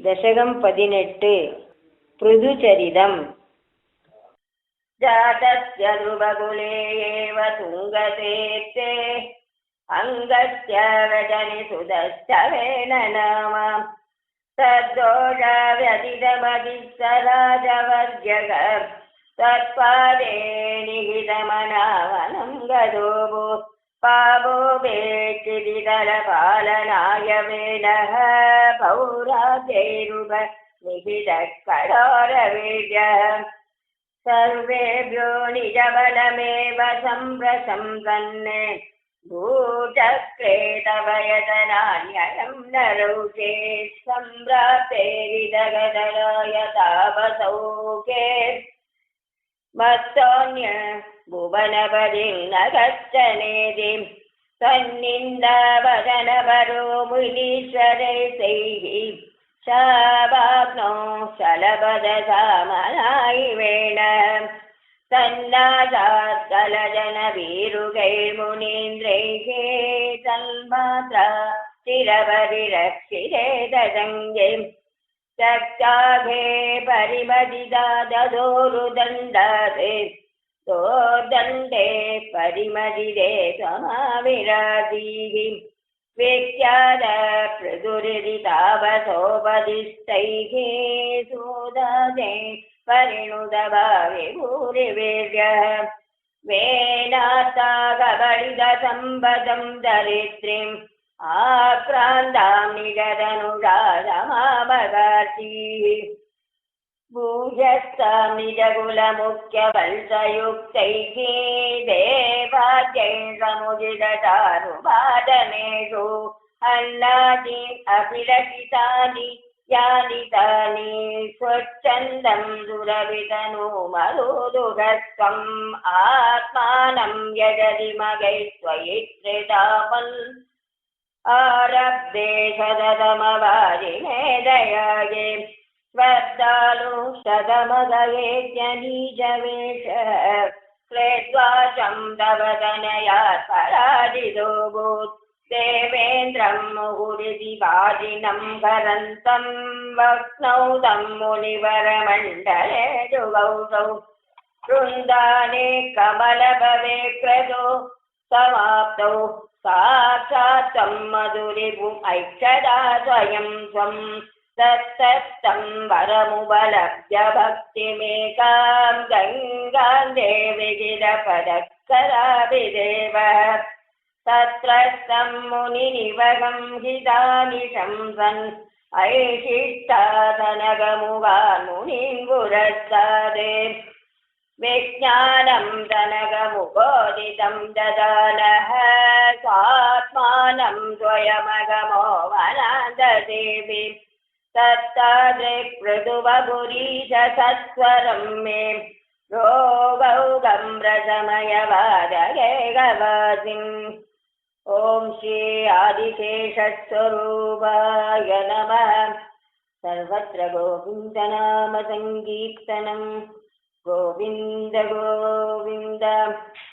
दशकं 18 पृथुचरितम्। जातस्य ध्रुवकुले एव तुङ्गसेत्ते अङ्गस्य रजनिसुतश्च वेन नाम तद्दोषव्यतितमधिसराजवर्जक तत्पादे निहितमनावनं गदोभो पावो वेक्षिदितरपालनाय वेलः पौराजैरुप निहितः कठोरवीर्यः सर्वेभ्यो निजबलमेव सम्प्रशंसन् भूचक्रेतवयतनान्ययं नरौके सम्प्राप्तेरिदगदराय तापसौके मत्तोऽन्य भुवनपदिं न गच्छनेति तन्निन्दावदनपरो मुनीश्वरैः शावाग्नो शलभदसामनायिवेण तन्नादात्कलजनवीरुगैर्मुनीन्द्रैः तन्मात्रा चिरपरिरक्षिरेतसङ्गे चक्राघे परिमदिदा ददोरुदण्डात् दोर्दण्डे परिमदिदे समाविराजीः विख्यात पृथुरितावसोपदिष्टैः सूदादे परिणुदभावे भूरिवीर्यः वेनाता कबलिदसम्पदं दरिद्रीम् आक्रान्तां निगदनुराधमावगार्चीः भूयस्तां निजकुलमुख्यवल्सयुक्तैः देवाद्यैः समुदितचारुवादनेषु अन्नादि अभिलषितानि यानि तानि स्वच्छन्दं दुरवितनु मरुदुघस्त्वम् आत्मानं यजति मगैः त्वयि त्रितापन् आरब्धे सततमवाजिने दयाये स्वद्दालु शतमगवेद्यनीजवेषः क्लेद्वाचं तव तनयात् पराजितोऽभूत् देवेन्द्रं मुहुरिति वाजिनं करन्तं वक्नौ तं मुनिवरमण्डले जुगौतौ वृन्दाने कमलभवे क्रतो समाप्तौ साक्षात् तं मधुरिपुम् ऐक्षदा स्वयं स्वम् तत्तं वरमुपलभ्य भक्तिमेकां गङ्गां देवि गिरपदकराभिदेव तत्रस्तं मुनिनिवगं हितानि शंसन् ऐशिष्टादनगमुगान् मुनीन् पुरस्तादे विज्ञानं तनगमुपोदितं ददानः स्वात्मानं स्वयमगमो वनाददेवि तत्तादृक्पृथुवपुरीश सत्वरं मे रोगौगं रसमयवादगेगवासिम् ॐ श्री आदिशेषस्वरूपाय नमः। सर्वत्र गोविन्दनाम संकीर्तनं गोविन्द गोविन्द।